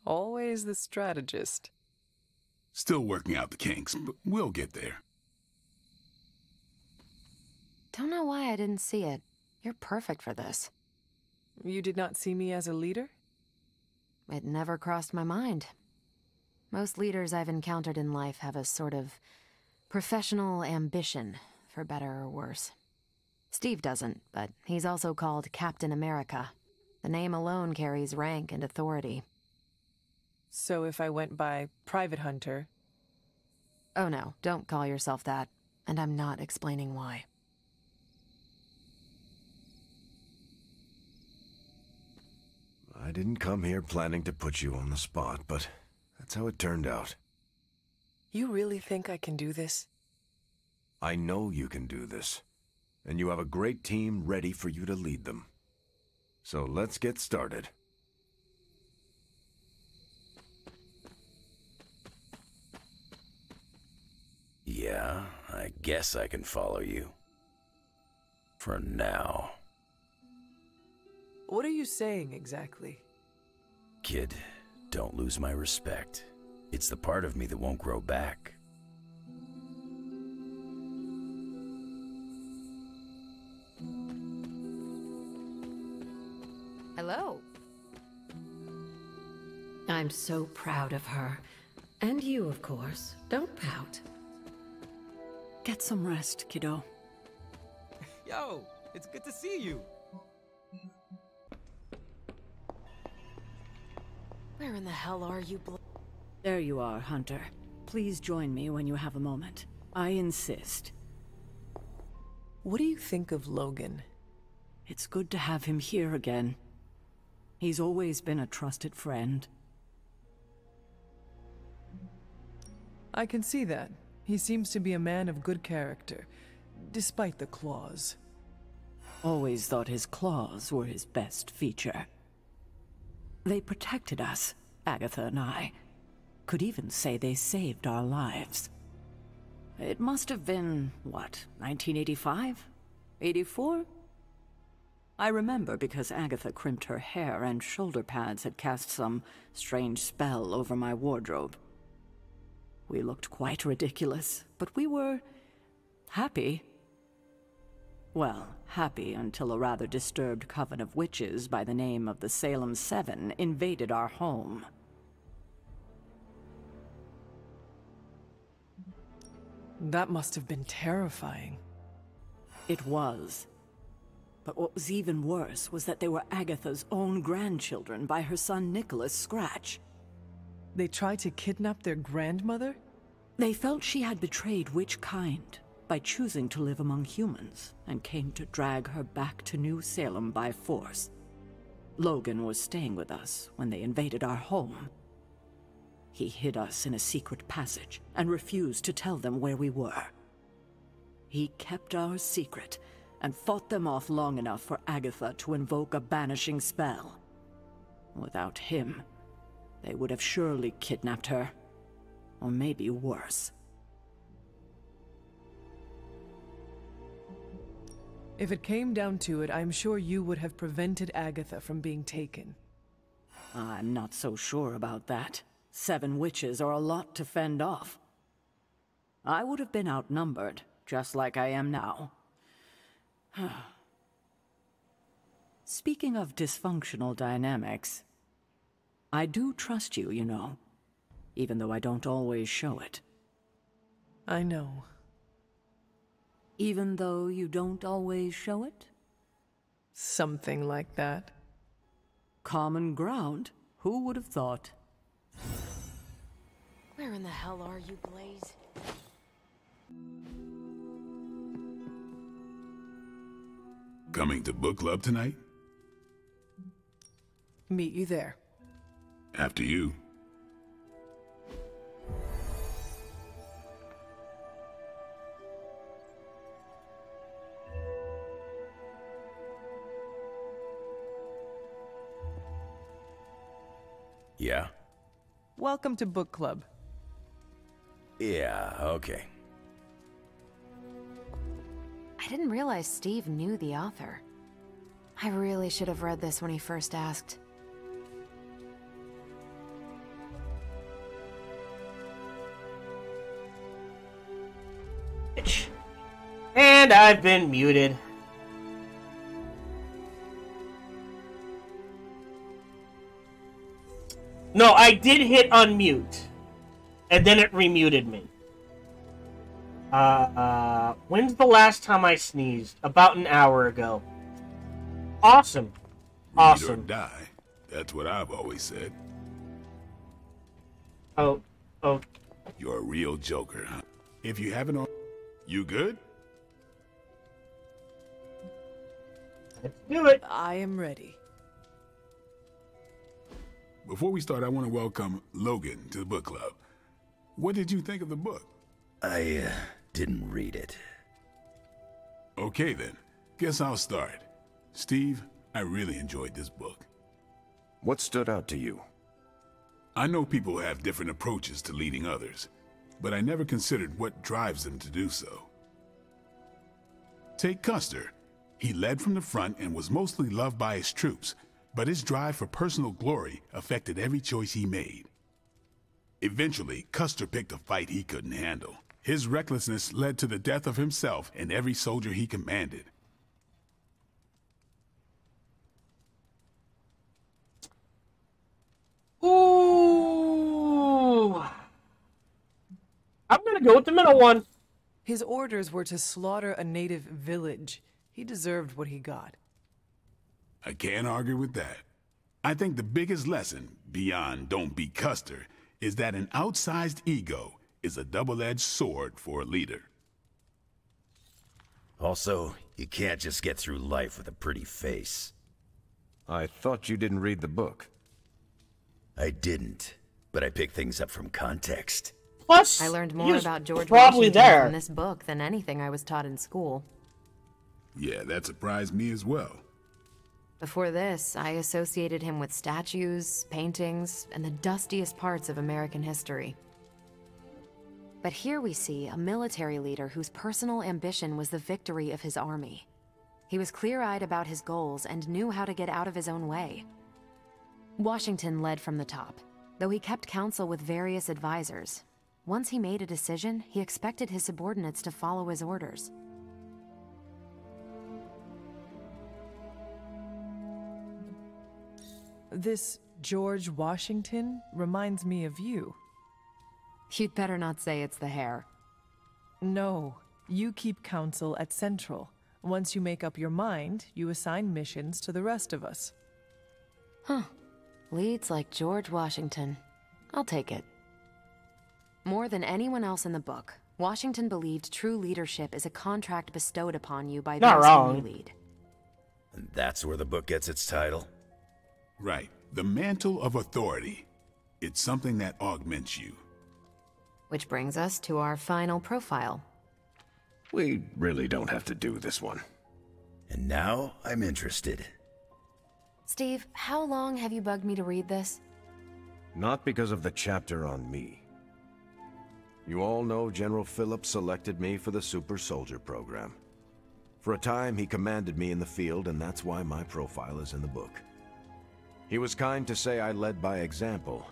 Speaker 2: Always the strategist.
Speaker 6: Still working out the kinks, but we'll get there.
Speaker 5: Don't know why I didn't see it. You're perfect for this.
Speaker 2: You did not see me as a leader?
Speaker 5: It never crossed my mind. Most leaders I've encountered in life have a sort of professional ambition, for better or worse. Steve doesn't, but he's also called Captain America. The name alone carries rank and authority.
Speaker 2: So if I went by Private Hunter...
Speaker 5: Oh no, don't call yourself that. And I'm not explaining why.
Speaker 11: I didn't come here planning to put you on the spot, but that's how it turned out.
Speaker 2: You really think I can do this?
Speaker 11: I know you can do this, and you have a great team ready for you to lead them. So let's get started.
Speaker 10: Yeah, I guess I can follow you. For now.
Speaker 2: What are you saying exactly?
Speaker 10: Kid, don't lose my respect. It's the part of me that won't grow back.
Speaker 5: Hello. I'm so proud of her. And you, of course. Don't pout.
Speaker 7: Get some rest, kiddo.
Speaker 4: Yo, it's good to see you.
Speaker 5: Where in the hell are you,
Speaker 7: There you are, Hunter. Please join me when you have a moment. I insist.
Speaker 2: What do you think of Logan?
Speaker 7: It's good to have him here again. He's always been a trusted friend.
Speaker 2: I can see that. He seems to be a man of good character, despite the claws.
Speaker 7: Always thought his claws were his best feature. They protected us, Agatha and I. Could even say they saved our lives. It must have been, what, 1985? 84? I remember because Agatha crimped her hair and shoulder pads had cast some strange spell over my wardrobe. We looked quite ridiculous, but we were happy. Well, happy until a rather disturbed coven of witches by the name of the Salem Seven invaded our home.
Speaker 2: That must have been terrifying.
Speaker 7: It was. But what was even worse was that they were Agatha's own grandchildren by her son Nicholas Scratch.
Speaker 2: They tried to kidnap their grandmother?
Speaker 7: They felt she had betrayed which kind by choosing to live among humans, and came to drag her back to New Salem by force. Logan was staying with us when they invaded our home. He hid us in a secret passage and refused to tell them where we were. He kept our secret and fought them off long enough for Agatha to invoke a banishing spell. Without him, they would have surely kidnapped her. Or maybe worse.
Speaker 2: If it came down to it, I'm sure you would have prevented Agatha from being taken.
Speaker 7: I'm not so sure about that. 7 witches are a lot to fend off. I would have been outnumbered, just like I am now. Speaking of dysfunctional dynamics, I do trust you, you know, even though I don't always show it.
Speaker 2: I know.
Speaker 7: Even though you don't always show it?
Speaker 2: Something like that.
Speaker 7: Common ground? Who would have thought?
Speaker 5: Where in the hell are you, Blaze?
Speaker 6: Coming to book club tonight?
Speaker 2: Meet you there.
Speaker 6: After you.
Speaker 10: Yeah?
Speaker 2: Welcome to book club.
Speaker 10: Yeah, okay.
Speaker 5: I didn't realize Steve knew the author. I really should have read this when he first asked.
Speaker 1: And I've been muted. No, I did hit unmute. And then it remuted me. When's the last time I sneezed? About an hour ago. Awesome. Awesome.
Speaker 6: Read or die. That's what I've always said.
Speaker 1: Oh.
Speaker 6: You're a real joker, huh? If you haven't already... You good?
Speaker 1: Let's do it.
Speaker 2: I am ready.
Speaker 6: Before we start, I want to welcome Logan to the book club. What did you think of the book?
Speaker 10: I didn't read it.
Speaker 6: Okay then, guess I'll start. Steve, I really enjoyed this book.
Speaker 11: What stood out to you?
Speaker 6: I know people have different approaches to leading others, but I never considered what drives them to do so. Take Custer. He led from the front and was mostly loved by his troops, but his drive for personal glory affected every choice he made. Eventually, Custer picked a fight he couldn't handle. His recklessness led to the death of himself and every soldier he commanded.
Speaker 1: Ooh. I'm gonna go with the middle one.
Speaker 2: His orders were to slaughter a native village. He deserved what he got.
Speaker 6: I can't argue with that. I think the biggest lesson, beyond don't be Custer, is that an outsized ego is a double-edged sword for a leader.
Speaker 10: Also, you can't just get through life with a pretty face.
Speaker 11: I thought you didn't read the book.
Speaker 10: I didn't, but I picked things up from context.
Speaker 1: Plus,
Speaker 5: I learned more about George
Speaker 1: probably
Speaker 5: Washington
Speaker 1: there.
Speaker 5: from this book than anything I was taught in school.
Speaker 6: Yeah, that surprised me as well.
Speaker 5: Before this, I associated him with statues, paintings, and the dustiest parts of American history. But here we see a military leader whose personal ambition was the victory of his army. He was clear-eyed about his goals and knew how to get out of his own way. Washington led from the top, though he kept counsel with various advisors. Once he made a decision, he expected his subordinates to follow his orders.
Speaker 2: This George Washington reminds me of you.
Speaker 5: You'd better not say it's the hair.
Speaker 2: No, you keep counsel at Central. Once you make up your mind, you assign missions to the rest of us.
Speaker 5: Huh. Leads like George Washington. I'll take it. More than anyone else in the book, Washington believed true leadership is a contract bestowed upon you by those whom you lead.
Speaker 10: And that's where the book gets its title?
Speaker 6: Right. The mantle of authority. It's something that augments you.
Speaker 5: Which brings us to our final profile.
Speaker 11: We really don't have to do this one.
Speaker 10: And now I'm interested.
Speaker 5: Steve, how long have you bugged me to read this?
Speaker 11: Not because of the chapter on me. You all know General Phillips selected me for the Super Soldier program. For a time, he commanded me in the field, and that's why my profile is in the book. He was kind to say I led by example.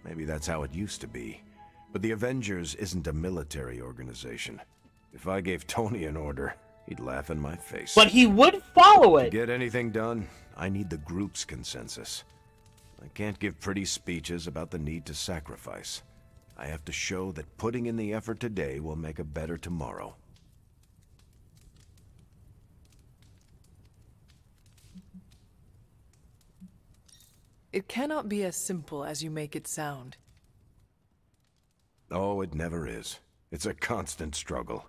Speaker 11: Maybe that's how it used to be. But the Avengers isn't a military organization. If I gave Tony an order, he'd laugh in my face.
Speaker 1: But he would follow it.
Speaker 11: To get anything done, I need the group's consensus. I can't give pretty speeches about the need to sacrifice. I have to show that putting in the effort today will make a better tomorrow.
Speaker 2: It cannot be as simple as you make it sound.
Speaker 11: Oh, it never is. It's a constant struggle,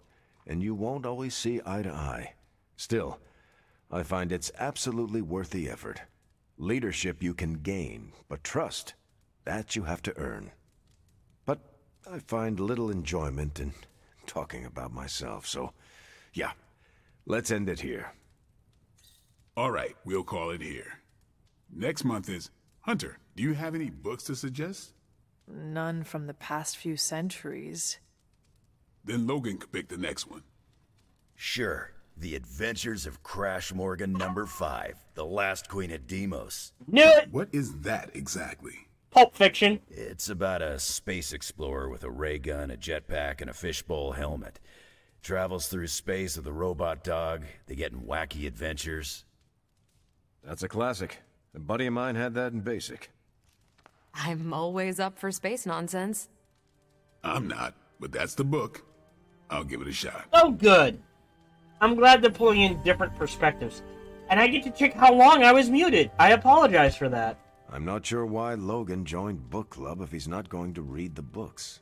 Speaker 11: and you won't always see eye to eye. Still, I find it's absolutely worth the effort. Leadership you can gain, but trust, that you have to earn. But I find little enjoyment in talking about myself, so yeah, let's end it here.
Speaker 6: All right, we'll call it here. Next month is... Hunter, do you have any books to suggest?
Speaker 2: None from the past few centuries.
Speaker 6: Then Logan could pick the next one.
Speaker 10: Sure. The Adventures of Crash Morgan #5, The Last Queen of Deimos.
Speaker 1: Knew it!
Speaker 6: What is that exactly?
Speaker 1: Pulp Fiction.
Speaker 10: It's about a space explorer with a ray gun, a jetpack, and a fishbowl helmet. Travels through space with a robot dog. They get in wacky adventures.
Speaker 11: That's a classic. A buddy of mine had that in basic.
Speaker 5: I'm always up for space nonsense.
Speaker 6: I'm not, but that's the book. I'll give it a shot.
Speaker 1: Oh, good. I'm glad they're pulling in different perspectives. And I get to check how long I was muted. I apologize for that.
Speaker 11: I'm not sure why Logan joined book club if he's not going to read the books.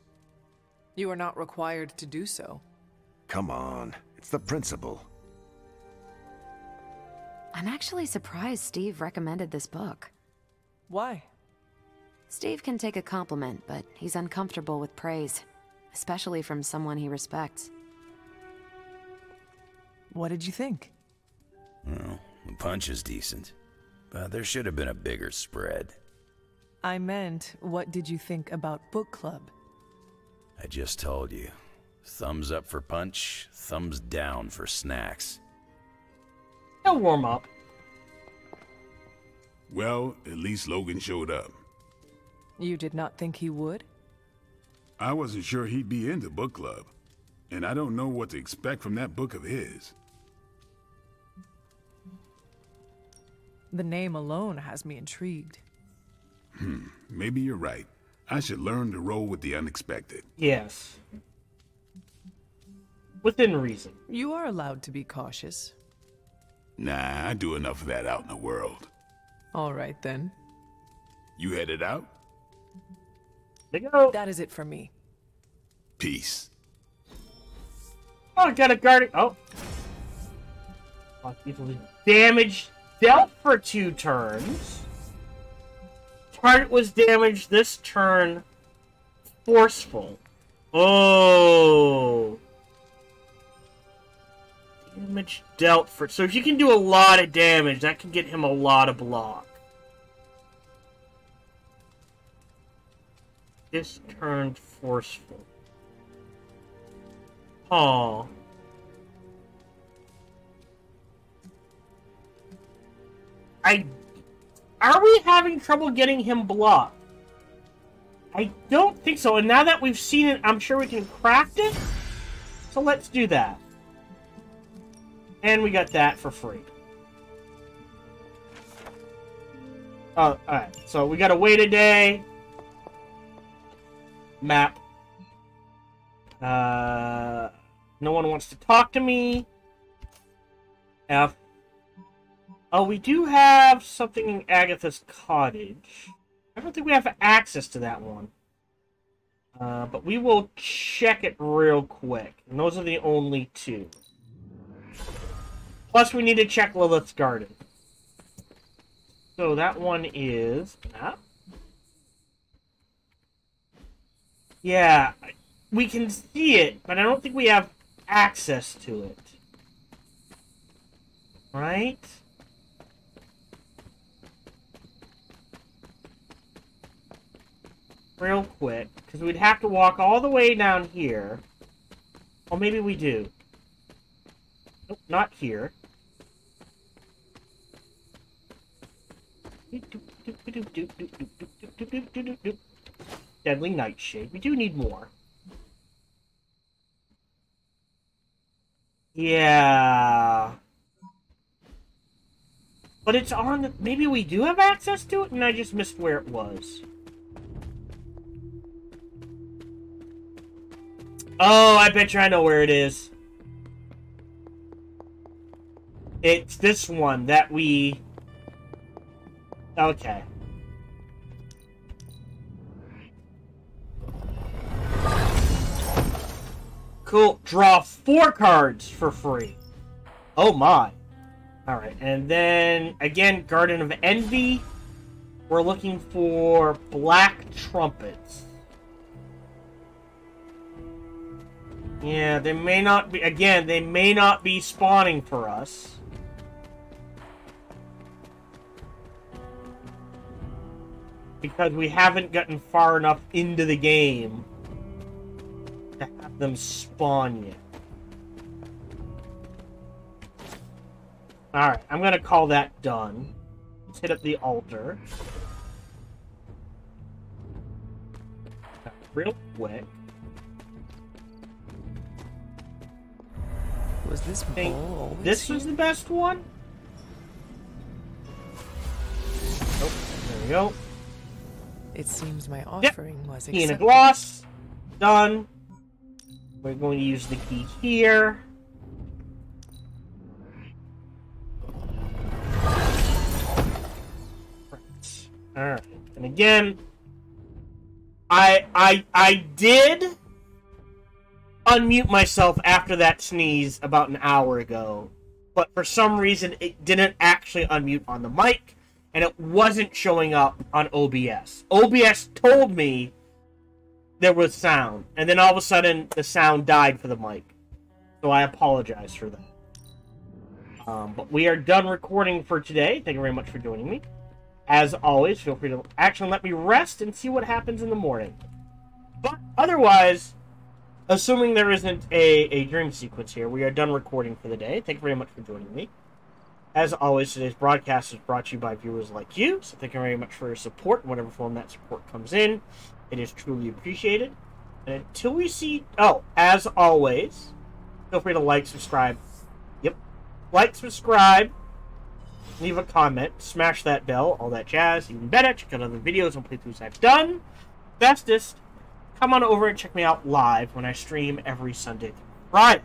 Speaker 2: You are not required to do so.
Speaker 11: Come on, it's the principle.
Speaker 5: I'm actually surprised Steve recommended this book.
Speaker 2: Why?
Speaker 5: Steve can take a compliment, but he's uncomfortable with praise, especially from someone he respects.
Speaker 2: What did you think?
Speaker 10: Well, the punch is decent, but there should have been a bigger spread.
Speaker 2: I meant, what did you think about book club?
Speaker 10: I just told you. Thumbs up for punch, thumbs down for snacks.
Speaker 1: He'll warm up.
Speaker 6: Well, at least Logan showed up.
Speaker 2: You did not think he would?
Speaker 6: I wasn't sure he'd be into book club, and I don't know what to expect from that book of his.
Speaker 2: The name alone has me intrigued.
Speaker 6: Maybe you're right. I should learn to roll with the unexpected.
Speaker 1: Yes. Within reason.
Speaker 2: You are allowed to be cautious.
Speaker 6: Nah, I do enough of that out in the world.
Speaker 2: All right, then.
Speaker 6: You headed out?
Speaker 1: There you go.
Speaker 2: That is it for me.
Speaker 6: Peace.
Speaker 1: Oh, I got a guard. Oh. Damage dealt for 2 turns. Target was damaged this turn. Forceful. Oh. Damage dealt for... So if you can do a lot of damage, that can get him a lot of block. This turned forceful. Oh. Are we having trouble getting him blocked? I don't think so. And now that we've seen it, I'm sure we can craft it. So let's do that. And we got that for free. Oh, alright. So we gotta wait a day. Map. No one wants to talk to me. F. Oh, we do have something in Agatha's cottage. I don't think we have access to that one. But we will check it real quick. And those are the only 2. Plus, we need to check Lillith's garden. So that one is... Yeah, we can see it, but I don't think we have access to it. Right? Real quick, because we'd have to walk all the way down here. Or maybe we do. Nope, not here. Deadly Nightshade. We do need more. Yeah. But it's on the... Maybe we do have access to it, and I just missed where it was. Oh, I bet you I know where it is. It's this one that we... Okay. Cool. Draw 4 cards for free. Oh my. Alright, and then, again, Garden of Envy. We're looking for black trumpets. Yeah, they may not be, again, they may not be spawning for us. Because we haven't gotten far enough into the game to have them spawn yet. Alright, I'm gonna call that done. Let's hit up the altar. Real quick.
Speaker 2: Was this bowl always
Speaker 1: this was the best one? Oh, there we go.
Speaker 2: It seems my offering was
Speaker 1: Key and a
Speaker 2: accepted.
Speaker 1: gloss. Done. We're going to use the key here. Alright. And again, I did unmute myself after that sneeze about an hour ago, but for some reason it didn't actually unmute on the mic, and it wasn't showing up on OBS. OBS told me there was sound, and then all of a sudden the sound died for the mic. So I apologize for that. But we are done recording for today. Thank you very much for joining me. As always, feel free to actually let me rest and see what happens in the morning. But otherwise, assuming there isn't a dream sequence here, we are done recording for the day. Thank you very much for joining me. As always, today's broadcast is brought to you by viewers like you, so thank you very much for your support in whatever form that support comes in. It is truly appreciated. And until we see... Oh, as always, feel free to like, subscribe. Yep. Like, subscribe, leave a comment, smash that bell, all that jazz. Even better, check out other videos and playthroughs I've done. Bestest, come on over and check me out live when I stream every Sunday through Friday.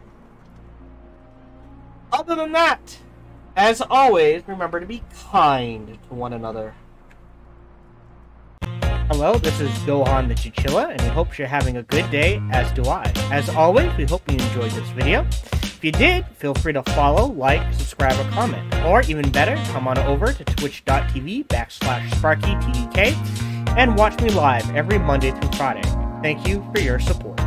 Speaker 1: Other than that, as always, remember to be kind to one another. Hello, this is Gohan the Chinchilla, and we hope you're having a good day, as do I. As always, we hope you enjoyed this video. If you did, feel free to follow, like, subscribe, or comment. Or even better, come on over to twitch.tv/SparkyTDK and watch me live every Monday through Friday. Thank you for your support.